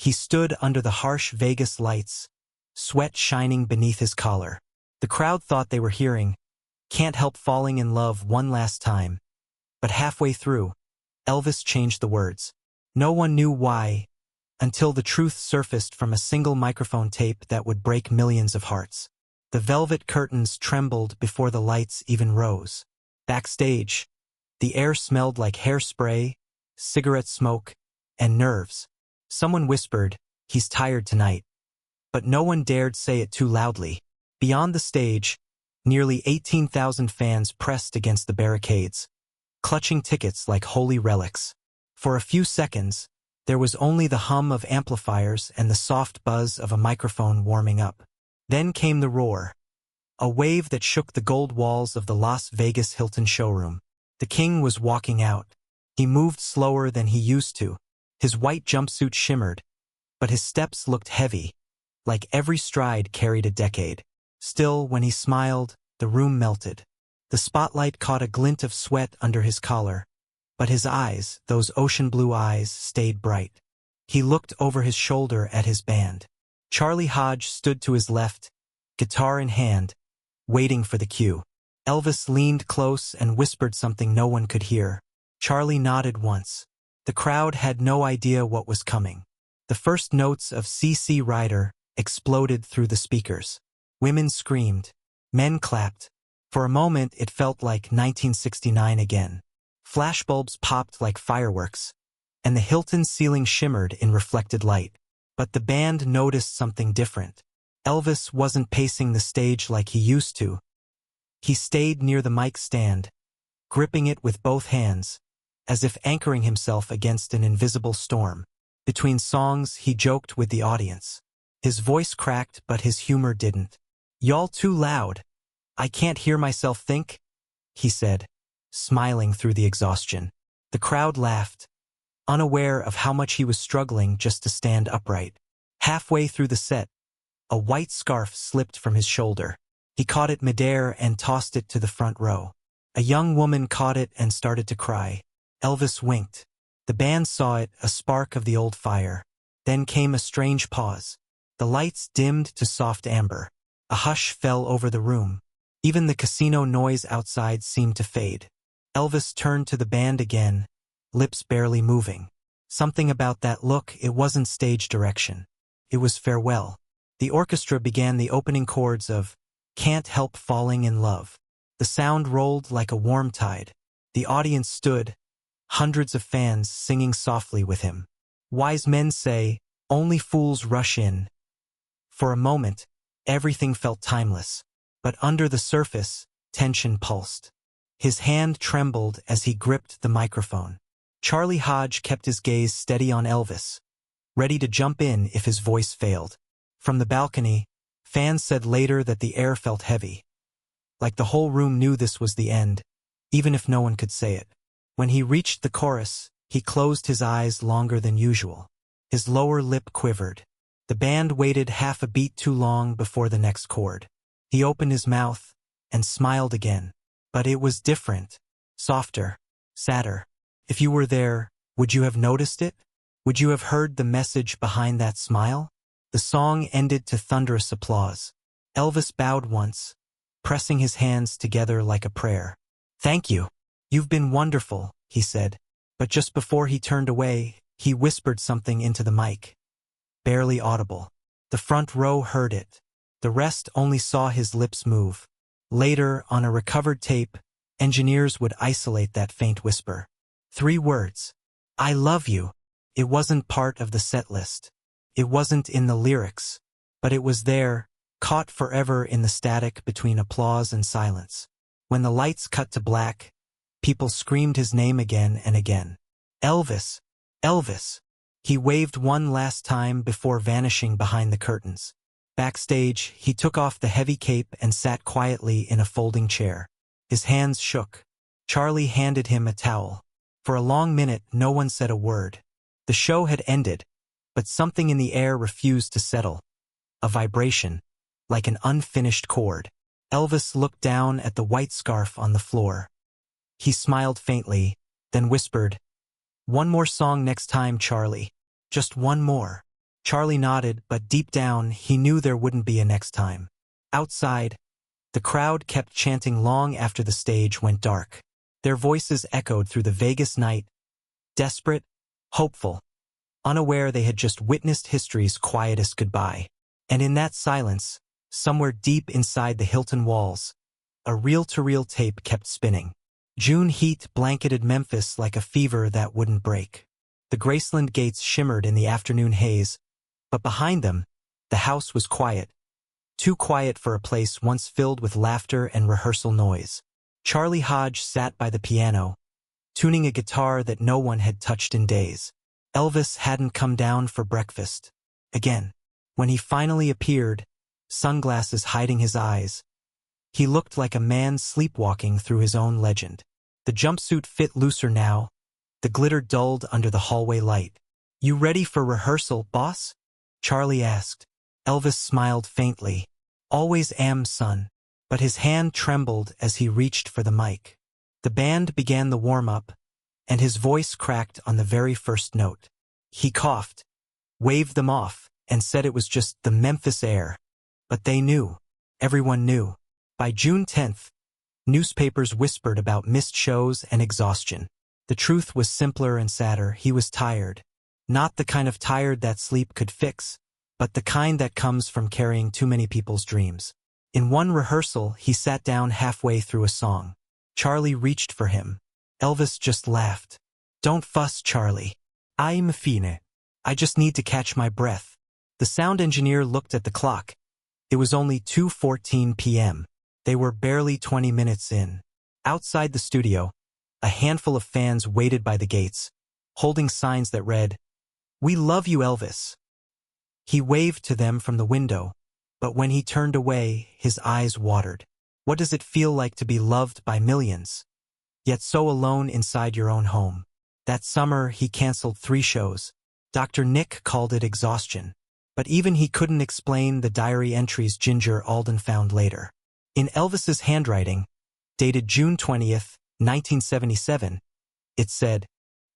He stood under the harsh Vegas lights, sweat shining beneath his collar. The crowd thought they were hearing "Can't Help Falling in Love" one last time. But halfway through, Elvis changed the words. No one knew why, until the truth surfaced from a single microphone tape that would break millions of hearts. The velvet curtains trembled before the lights even rose. Backstage, the air smelled like hairspray, cigarette smoke, and nerves. Someone whispered, "He's tired tonight." But no one dared say it too loudly. Beyond the stage, nearly 18,000 fans pressed against the barricades, clutching tickets like holy relics. For a few seconds, there was only the hum of amplifiers and the soft buzz of a microphone warming up. Then came the roar, a wave that shook the gold walls of the Las Vegas Hilton showroom. The king was walking out. He moved slower than he used to. His white jumpsuit shimmered, but his steps looked heavy, like every stride carried a decade. Still, when he smiled, the room melted. The spotlight caught a glint of sweat under his collar, but his eyes, those ocean blue eyes, stayed bright. He looked over his shoulder at his band. Charlie Hodge stood to his left, guitar in hand, waiting for the cue. Elvis leaned close and whispered something no one could hear. Charlie nodded once. The crowd had no idea what was coming. The first notes of C.C. Rider exploded through the speakers. Women screamed. Men clapped. For a moment it felt like 1969 again. Flashbulbs popped like fireworks, and the Hilton ceiling shimmered in reflected light. But the band noticed something different. Elvis wasn't pacing the stage like he used to. He stayed near the mic stand, gripping it with both hands, as if anchoring himself against an invisible storm. Between songs, he joked with the audience. His voice cracked, but his humor didn't. "Y'all too loud. I can't hear myself think," he said, smiling through the exhaustion. The crowd laughed, unaware of how much he was struggling just to stand upright. Halfway through the set, a white scarf slipped from his shoulder. He caught it midair and tossed it to the front row. A young woman caught it and started to cry. Elvis winked. The band saw it, a spark of the old fire. Then came a strange pause. The lights dimmed to soft amber. A hush fell over the room. Even the casino noise outside seemed to fade. Elvis turned to the band again, lips barely moving. Something about that look, it wasn't stage direction. It was farewell. The orchestra began the opening chords of "Can't Help Falling in Love." The sound rolled like a warm tide. The audience stood, hundreds of fans singing softly with him. Wise men say, "Only fools rush in." For a moment, everything felt timeless. But under the surface, tension pulsed. His hand trembled as he gripped the microphone. Charlie Hodge kept his gaze steady on Elvis, ready to jump in if his voice failed. From the balcony, fans said later that the air felt heavy, like the whole room knew this was the end, even if no one could say it. When he reached the chorus, he closed his eyes longer than usual. His lower lip quivered. The band waited half a beat too long before the next chord. He opened his mouth and smiled again. But it was different, softer, sadder. If you were there, would you have noticed it? Would you have heard the message behind that smile? The song ended to thunderous applause. Elvis bowed once, pressing his hands together like a prayer. "Thank you. You've been wonderful," he said. But just before he turned away, he whispered something into the mic. Barely audible. The front row heard it. The rest only saw his lips move. Later, on a recovered tape, engineers would isolate that faint whisper. 3 words. "I love you." It wasn't part of the set list. It wasn't in the lyrics. But it was there, caught forever in the static between applause and silence. When the lights cut to black, people screamed his name again and again. "Elvis! Elvis!" He waved one last time before vanishing behind the curtains. Backstage, he took off the heavy cape and sat quietly in a folding chair. His hands shook. Charlie handed him a towel. For a long minute, no one said a word. The show had ended, but something in the air refused to settle. A vibration, like an unfinished chord. Elvis looked down at the white scarf on the floor. He smiled faintly, then whispered, "One more song next time, Charlie. Just one more." Charlie nodded, but deep down, he knew there wouldn't be a next time. Outside, the crowd kept chanting long after the stage went dark. Their voices echoed through the Vegas night, desperate, hopeful, unaware they had just witnessed history's quietest goodbye. And in that silence, somewhere deep inside the Hilton walls, a reel-to-reel tape kept spinning. June heat blanketed Memphis like a fever that wouldn't break. The Graceland gates shimmered in the afternoon haze, but behind them, the house was quiet. Too quiet for a place once filled with laughter and rehearsal noise. Charlie Hodge sat by the piano, tuning a guitar that no one had touched in days. Elvis hadn't come down for breakfast. Again, when he finally appeared, sunglasses hiding his eyes, he looked like a man sleepwalking through his own legend. The jumpsuit fit looser now, the glitter dulled under the hallway light. "You ready for rehearsal, boss?" Charlie asked. Elvis smiled faintly. "Always am, son." But his hand trembled as he reached for the mic. The band began the warm-up, and his voice cracked on the very first note. He coughed, waved them off, and said it was just the Memphis air. But they knew. Everyone knew. By June 10th, newspapers whispered about missed shows and exhaustion. The truth was simpler and sadder. He was tired. Not the kind of tired that sleep could fix, but the kind that comes from carrying too many people's dreams. In one rehearsal, he sat down halfway through a song. Charlie reached for him. Elvis just laughed. "Don't fuss, Charlie. I'm fine. I just need to catch my breath." The sound engineer looked at the clock. It was only 2:14 p.m. They were barely 20 minutes in. Outside the studio, a handful of fans waited by the gates, holding signs that read, "We love you, Elvis." He waved to them from the window, but when he turned away, his eyes watered. What does it feel like to be loved by millions, yet so alone inside your own home? That summer, he canceled 3 shows. Dr. Nick called it exhaustion. But even he couldn't explain the diary entries Ginger Alden found later. In Elvis's handwriting, dated June 20th, 1977, it said,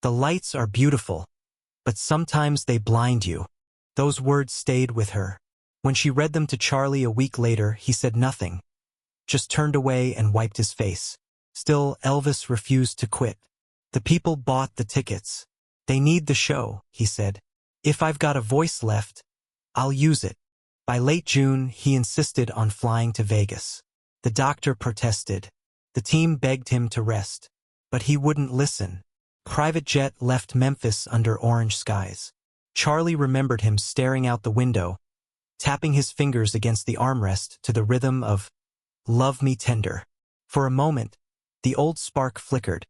"The lights are beautiful, but sometimes they blind you." Those words stayed with her. When she read them to Charlie a week later, he said nothing, just turned away and wiped his face. Still, Elvis refused to quit. "The people bought the tickets. They need the show," he said. "If I've got a voice left, I'll use it." By late June, he insisted on flying to Vegas. The doctor protested. The team begged him to rest. But he wouldn't listen. Private jet left Memphis under orange skies. Charlie remembered him staring out the window, tapping his fingers against the armrest to the rhythm of "Love Me Tender." For a moment, the old spark flickered.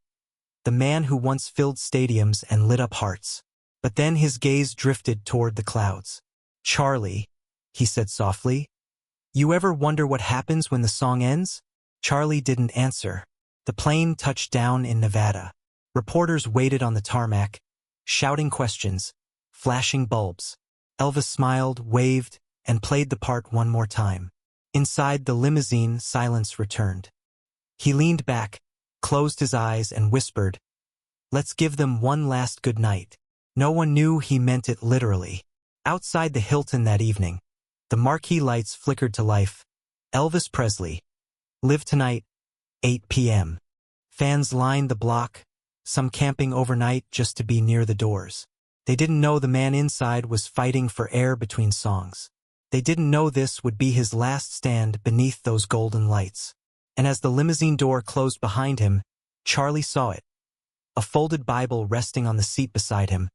The man who once filled stadiums and lit up hearts. But then his gaze drifted toward the clouds. "Charlie," he said softly, "you ever wonder what happens when the song ends?" Charlie didn't answer. The plane touched down in Nevada. Reporters waited on the tarmac, shouting questions, flashing bulbs. Elvis smiled, waved, and played the part one more time. Inside the limousine, silence returned. He leaned back, closed his eyes, and whispered, "Let's give them one last good night." No one knew he meant it literally. Outside the Hilton that evening, the marquee lights flickered to life. Elvis Presley. Live tonight, 8 p.m. Fans lined the block, some camping overnight just to be near the doors. They didn't know the man inside was fighting for air between songs. They didn't know this would be his last stand beneath those golden lights. And as the limousine door closed behind him, Charlie saw it. A folded Bible resting on the seat beside him,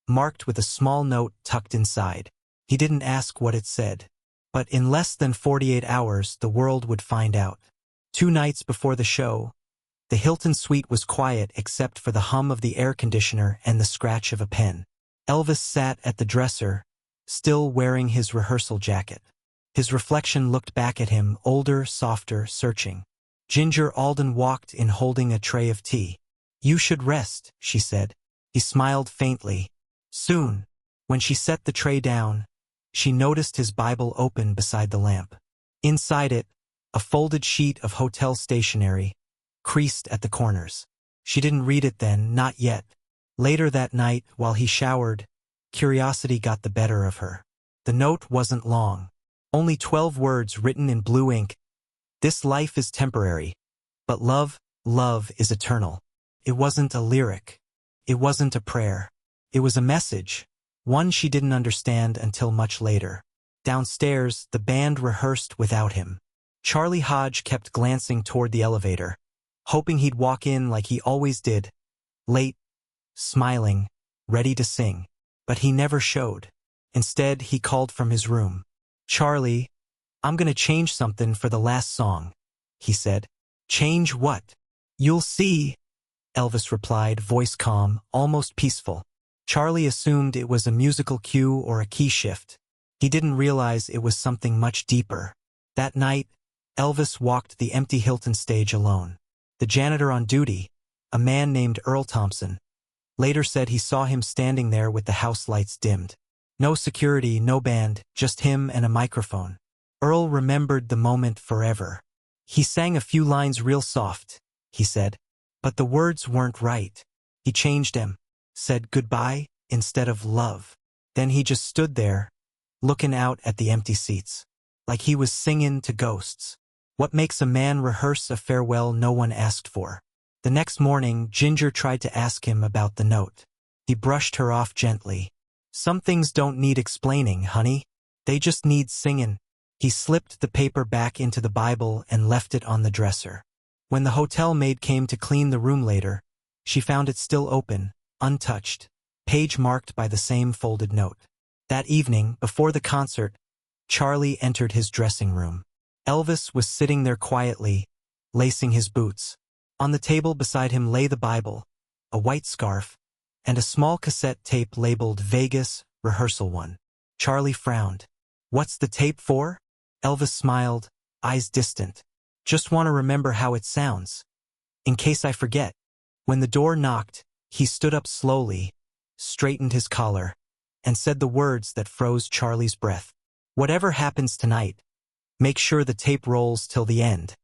marked with a small note tucked inside. He didn't ask what it said. But in less than 48 hours, the world would find out. 2 nights before the show, the Hilton suite was quiet except for the hum of the air conditioner and the scratch of a pen. Elvis sat at the dresser, still wearing his rehearsal jacket. His reflection looked back at him, older, softer, searching. Ginger Alden walked in holding a tray of tea. "You should rest," she said. He smiled faintly. Soon, when she set the tray down, she noticed his Bible open beside the lamp. Inside it, a folded sheet of hotel stationery, creased at the corners. She didn't read it then, not yet. Later that night, while he showered, Curiosity got the better of her. The note wasn't long. Only 12 words written in blue ink. This life is temporary, but love is eternal. It wasn't a lyric. It wasn't a prayer. It was a message, one she didn't understand until much later. Downstairs, the band rehearsed without him. Charlie Hodge kept glancing toward the elevator, hoping he'd walk in like he always did, late, smiling, ready to sing. But he never showed. Instead, he called from his room. "Charlie, I'm gonna change something for the last song," he said. "Change what?" "You'll see," Elvis replied, voice calm, almost peaceful. Charlie assumed it was a musical cue or a key shift. He didn't realize it was something much deeper. That night, Elvis walked the empty Hilton stage alone. The janitor on duty, a man named Earl Thompson, later said he saw him standing there with the house lights dimmed. No security, no band, just him and a microphone. Earl remembered the moment forever. "He sang a few lines real soft," he said, "but the words weren't right. He changed them, said goodbye instead of love." Then he just stood there, looking out at the empty seats, like he was singing to ghosts. What makes a man rehearse a farewell no one asked for? The next morning, Ginger tried to ask him about the note. He brushed her off gently. "Some things don't need explaining, honey. They just need singing." He slipped the paper back into the Bible and left it on the dresser. When the hotel maid came to clean the room later, she found it still open, untouched, page marked by the same folded note. That evening, before the concert, Charlie entered his dressing room. Elvis was sitting there quietly, lacing his boots. On the table beside him lay the Bible, a white scarf, and a small cassette tape labeled Vegas, Rehearsal 1. Charlie frowned. "What's the tape for?" Elvis smiled, eyes distant. "Just want to remember how it sounds, in case I forget." When the door knocked, he stood up slowly, straightened his collar, and said the words that froze Charlie's breath. "Whatever happens tonight, make sure the tape rolls till the end."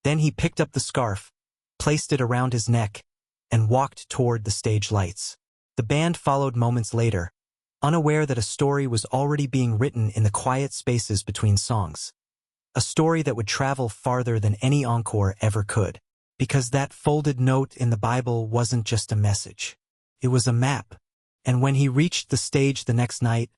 Then he picked up the scarf, placed it around his neck, and walked toward the stage lights. The band followed moments later, unaware that a story was already being written in the quiet spaces between songs. A story that would travel farther than any encore ever could. Because that folded note in the Bible wasn't just a message. It was a map. And when he reached the stage the next night,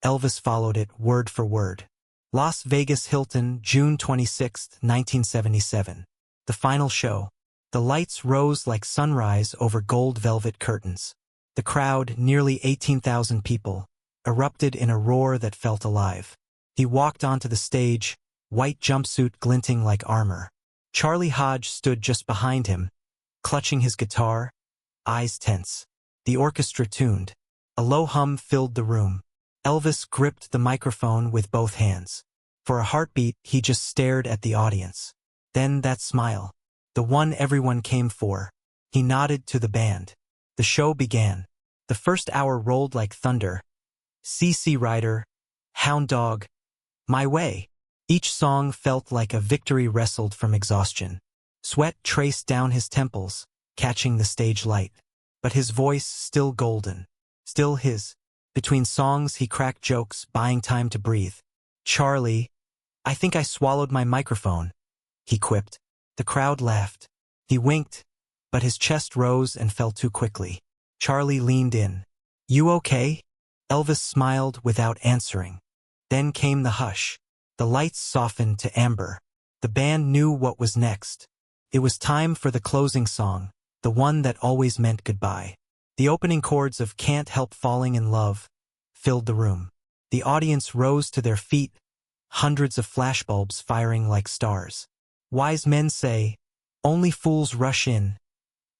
Elvis followed it word for word. Las Vegas Hilton, June 26, 1977. The final show. The lights rose like sunrise over gold velvet curtains. The crowd, nearly 18,000 people, erupted in a roar that felt alive. He walked onto the stage, white jumpsuit glinting like armor. Charlie Hodge stood just behind him, clutching his guitar, eyes tense. The orchestra tuned. A low hum filled the room. Elvis gripped the microphone with both hands. For a heartbeat, he just stared at the audience. Then that smile. The one everyone came for. He nodded to the band. The show began. The first hour rolled like thunder. CC Rider, Hound Dog, My Way. Each song felt like a victory wrestled from exhaustion. Sweat traced down his temples, catching the stage light. But his voice still golden. Still his. Between songs he cracked jokes, buying time to breathe. "Charlie, I think I swallowed my microphone," he quipped. The crowd laughed. He winked, but his chest rose and fell too quickly. Charlie leaned in. "You okay?" Elvis smiled without answering. Then came the hush. The lights softened to amber. The band knew what was next. It was time for the closing song, the one that always meant goodbye. The opening chords of Can't Help Falling in Love filled the room. The audience rose to their feet, hundreds of flashbulbs firing like stars. Wise men say, only fools rush in.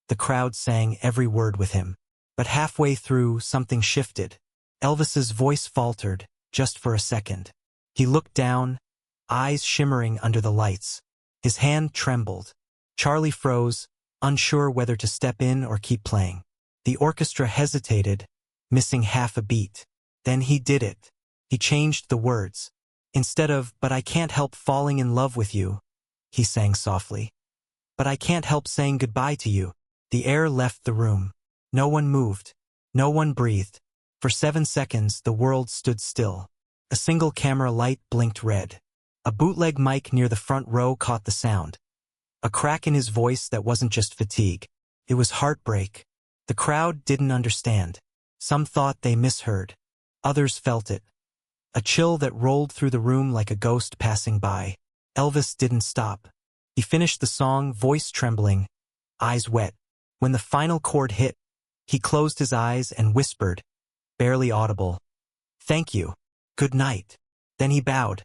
The crowd sang every word with him. But halfway through, something shifted. Elvis's voice faltered, just for a second. He looked down, eyes shimmering under the lights. His hand trembled. Charlie froze, unsure whether to step in or keep playing. The orchestra hesitated, missing half a beat. Then he did it. He changed the words. Instead of, "But I can't help falling in love with you," he sang softly. "But I can't help saying goodbye to you." The air left the room. No one moved. No one breathed. For 7 seconds, the world stood still. A single camera light blinked red. A bootleg mic near the front row caught the sound. A crack in his voice that wasn't just fatigue. It was heartbreak. The crowd didn't understand. Some thought they misheard. Others felt it. A chill that rolled through the room like a ghost passing by. Elvis didn't stop. He finished the song, voice trembling, eyes wet. When the final chord hit, he closed his eyes and whispered, barely audible, "Thank you. Good night." Then he bowed,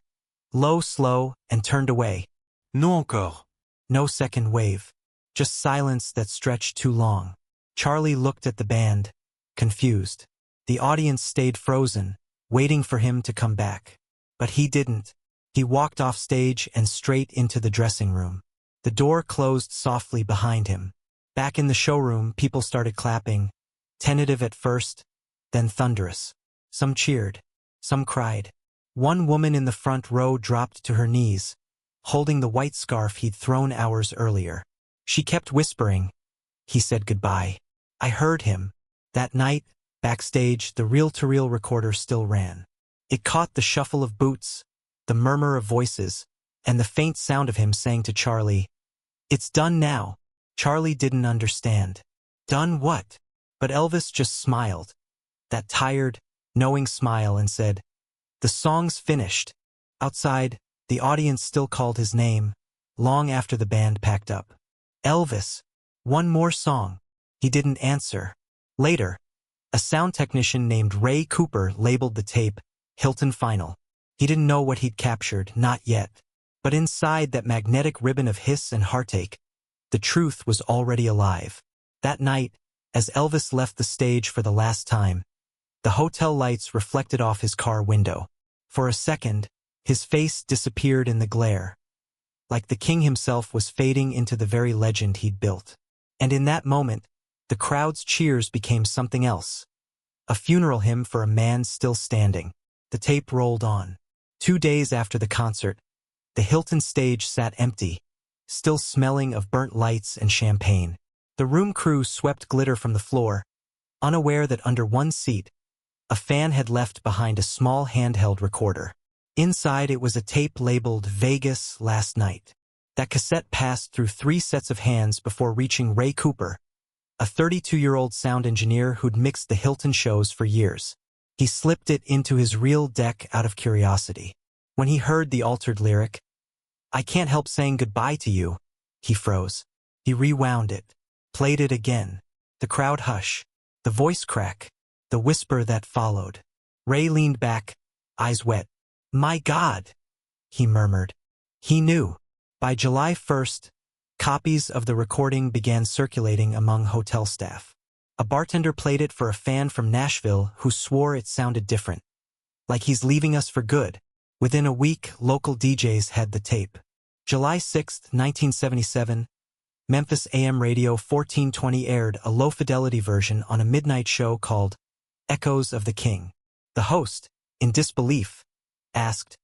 low, slow, and turned away. Non encore. No second wave. Just silence that stretched too long. Charlie looked at the band, confused. The audience stayed frozen, waiting for him to come back. But he didn't. He walked off stage and straight into the dressing room. The door closed softly behind him. Back in the showroom, people started clapping, tentative at first, then thunderous. Some cheered. Some cried. One woman in the front row dropped to her knees, holding the white scarf he'd thrown hours earlier. She kept whispering. He said goodbye. I heard him. That night, backstage, the reel-to-reel recorder still ran. It caught the shuffle of boots, the murmur of voices, and the faint sound of him saying to Charlie, "It's done now." Charlie didn't understand. Done what? But Elvis just smiled. That tired, knowing smile, and said, "The song's finished." Outside, the audience still called his name, long after the band packed up. Elvis, one more song. He didn't answer. Later, a sound technician named Ray Cooper labeled the tape, Hilton Final. He didn't know what he'd captured, not yet. But inside that magnetic ribbon of hiss and heartache, the truth was already alive. That night, as Elvis left the stage for the last time, the hotel lights reflected off his car window. For a second, his face disappeared in the glare, like the king himself was fading into the very legend he'd built. And in that moment, the crowd's cheers became something else. A funeral hymn for a man still standing. The tape rolled on. 2 days after the concert, the Hilton stage sat empty, still smelling of burnt lights and champagne. The room crew swept glitter from the floor, unaware that under one seat, a fan had left behind a small handheld recorder. Inside it was a tape labeled Vegas Last Night. That cassette passed through 3 sets of hands before reaching Ray Cooper, a 32-year-old sound engineer who'd mixed the Hilton shows for years. He slipped it into his reel deck out of curiosity. When he heard the altered lyric, "I can't help saying goodbye to you," he froze. He rewound it, played it again. The crowd hush, the voice crack, the whisper that followed. Ray leaned back, eyes wet. "My God," he murmured. He knew. By July 1st, copies of the recording began circulating among hotel staff. A bartender played it for a fan from Nashville who swore it sounded different. Like he's leaving us for good. Within a week, local DJs had the tape. July 6, 1977, Memphis AM Radio 1420 aired a low-fidelity version on a midnight show called Echoes of the King. The host, in disbelief, asked,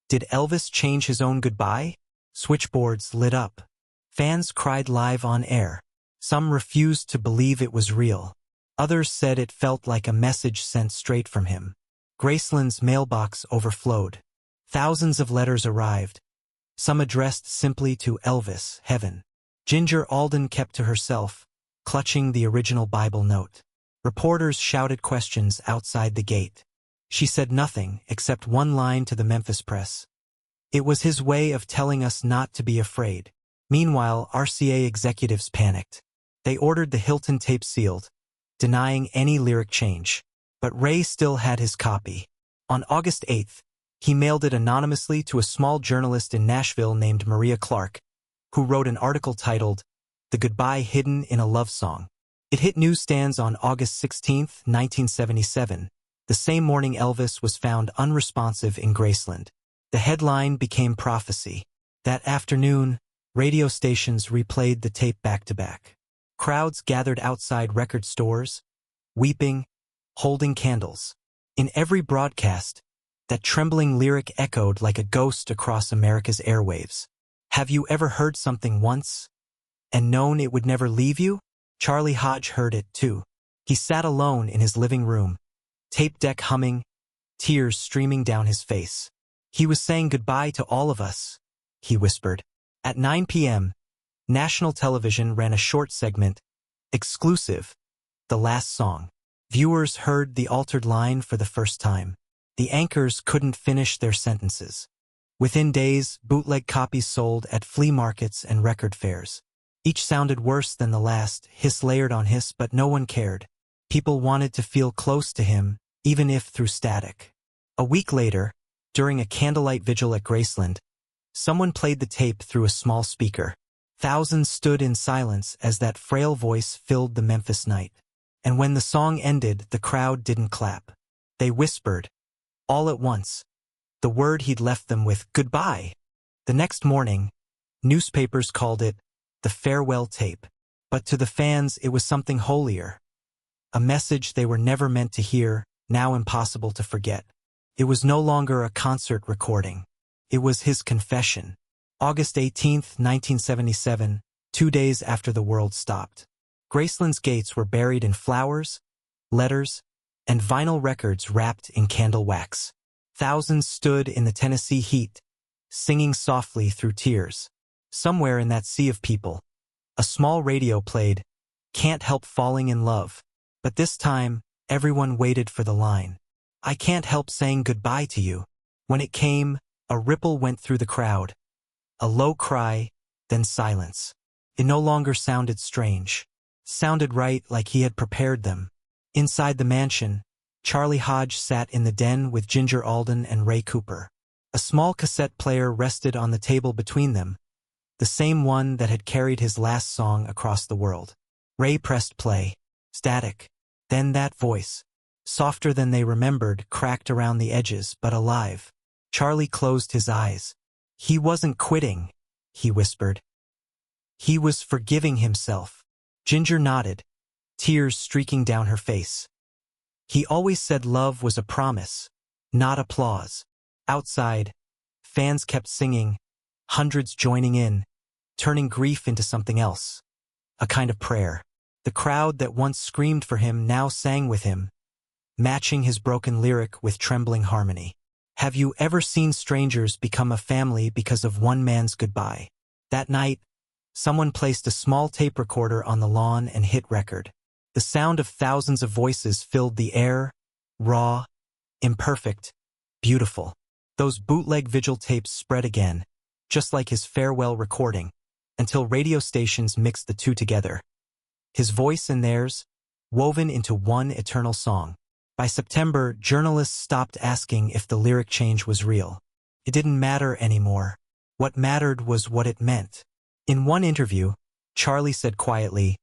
"Did Elvis change his own goodbye?" Switchboards lit up. Fans cried live on air. Some refused to believe it was real. Others said it felt like a message sent straight from him. Graceland's mailbox overflowed. Thousands of letters arrived, some addressed simply to Elvis, Heaven. Ginger Alden kept to herself, clutching the original Bible note. Reporters shouted questions outside the gate. She said nothing except one line to the Memphis press. It was his way of telling us not to be afraid. Meanwhile, RCA executives panicked. They ordered the Hilton tape sealed, denying any lyric change. But Ray still had his copy. On August 8th, he mailed it anonymously to a small journalist in Nashville named Maria Clark, who wrote an article titled, "The Goodbye Hidden in a Love Song." It hit newsstands on August 16, 1977, the same morning Elvis was found unresponsive in Graceland. The headline became prophecy. That afternoon, radio stations replayed the tape back-to-back. Crowds gathered outside record stores, weeping, holding candles. In every broadcast, that trembling lyric echoed like a ghost across America's airwaves. Have you ever heard something once and known it would never leave you? Charlie Hodge heard it too. He sat alone in his living room, tape deck humming, tears streaming down his face. "He was saying goodbye to all of us," he whispered. At 9 p.m., national television ran a short segment, exclusive, the last song. Viewers heard the altered line for the first time. The anchors couldn't finish their sentences. Within days, bootleg copies sold at flea markets and record fairs. Each sounded worse than the last, hiss layered on hiss, but no one cared. People wanted to feel close to him, even if through static. A week later, during a candlelight vigil at Graceland, someone played the tape through a small speaker. Thousands stood in silence as that frail voice filled the Memphis night. And when the song ended, the crowd didn't clap. They whispered, all at once, the word he'd left them with, goodbye. The next morning, newspapers called it the farewell tape. But to the fans, it was something holier. A message they were never meant to hear, now impossible to forget. It was no longer a concert recording. It was his confession. August 18, 1977, 2 days after the world stopped. Graceland's gates were buried in flowers, letters, and vinyl records wrapped in candle wax. Thousands stood in the Tennessee heat, singing softly through tears. Somewhere in that sea of people, a small radio played, "Can't Help Falling in Love." But this time, everyone waited for the line, "I can't help saying goodbye to you." When it came, a ripple went through the crowd. A low cry, then silence. It no longer sounded strange. Sounded right, like he had prepared them. Inside the mansion, Charlie Hodge sat in the den with Ginger Alden and Ray Cooper. A small cassette player rested on the table between them, the same one that had carried his last song across the world. Ray pressed play. Static. Then that voice, softer than they remembered, cracked around the edges, but alive. Charlie closed his eyes. He wasn't quitting, he whispered. He was forgiving himself. Ginger nodded, tears streaking down her face. He always said love was a promise, not applause. Outside, fans kept singing, hundreds joining in, turning grief into something else. A kind of prayer. The crowd that once screamed for him now sang with him, matching his broken lyric with trembling harmony. Have you ever seen strangers become a family because of one man's goodbye? That night, someone placed a small tape recorder on the lawn and hit record. The sound of thousands of voices filled the air, raw, imperfect, beautiful. Those bootleg vigil tapes spread again, just like his farewell recording, until radio stations mixed the two together. His voice and theirs, woven into one eternal song. By September, journalists stopped asking if the lyric change was real. It didn't matter anymore. What mattered was what it meant. In one interview, Charlie said quietly,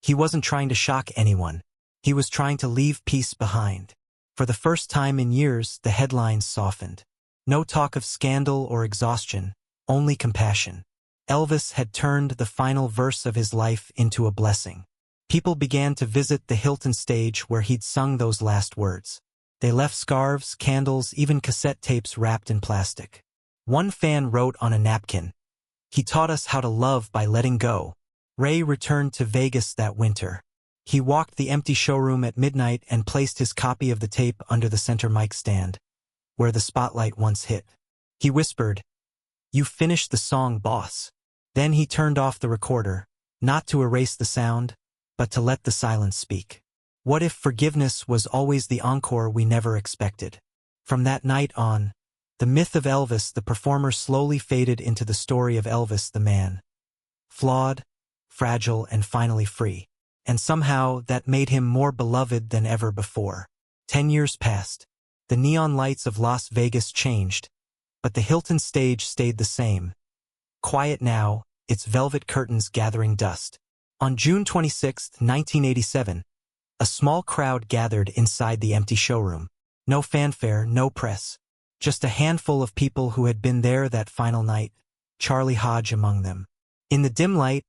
he wasn't trying to shock anyone. He was trying to leave peace behind. For the first time in years, the headlines softened. No talk of scandal or exhaustion, only compassion. Elvis had turned the final verse of his life into a blessing. People began to visit the Hilton stage where he'd sung those last words. They left scarves, candles, even cassette tapes wrapped in plastic. One fan wrote on a napkin, "He taught us how to love by letting go." Ray returned to Vegas that winter. He walked the empty showroom at midnight and placed his copy of the tape under the center mic stand, where the spotlight once hit. He whispered, "You finished the song, boss." Then he turned off the recorder, not to erase the sound, but to let the silence speak. What if forgiveness was always the encore we never expected? From that night on, the myth of Elvis the performer slowly faded into the story of Elvis the man. Flawed, fragile, and finally free. And somehow that made him more beloved than ever before. 10 years passed. The neon lights of Las Vegas changed, but the Hilton stage stayed the same. Quiet now, its velvet curtains gathering dust. On June 26, 1987, a small crowd gathered inside the empty showroom. No fanfare, no press. Just a handful of people who had been there that final night, Charlie Hodge among them. In the dim light,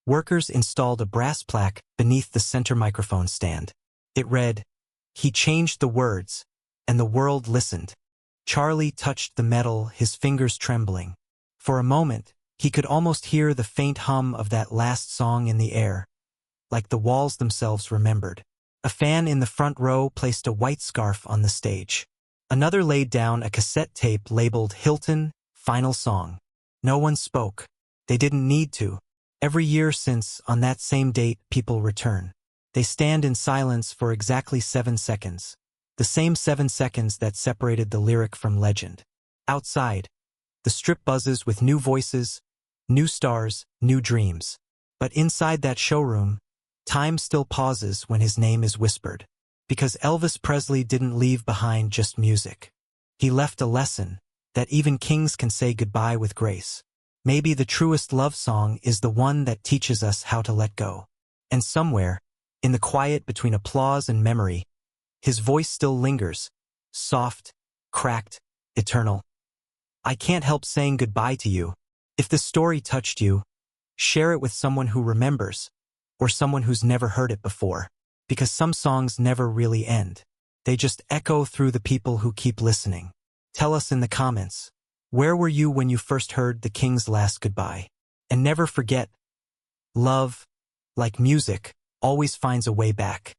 workers installed a brass plaque beneath the center microphone stand. It read, "He changed the words, and the world listened." Charlie touched the metal, his fingers trembling. For a moment, he could almost hear the faint hum of that last song in the air, like the walls themselves remembered. A fan in the front row placed a white scarf on the stage. Another laid down a cassette tape labeled Hilton, Final Song. No one spoke. They didn't need to. Every year since, on that same date, people return. They stand in silence for exactly 7 seconds. The same 7 seconds that separated the lyric from legend. Outside, the strip buzzes with new voices, new stars, new dreams. But inside that showroom, time still pauses when his name is whispered. Because Elvis Presley didn't leave behind just music. He left a lesson that even kings can say goodbye with grace. Maybe the truest love song is the one that teaches us how to let go. And somewhere, in the quiet between applause and memory, his voice still lingers, soft, cracked, eternal. I can't help saying goodbye to you. If this story touched you, share it with someone who remembers, or someone who's never heard it before. Because some songs never really end. They just echo through the people who keep listening. Tell us in the comments, where were you when you first heard the King's last goodbye? And never forget, love, like music, always finds a way back.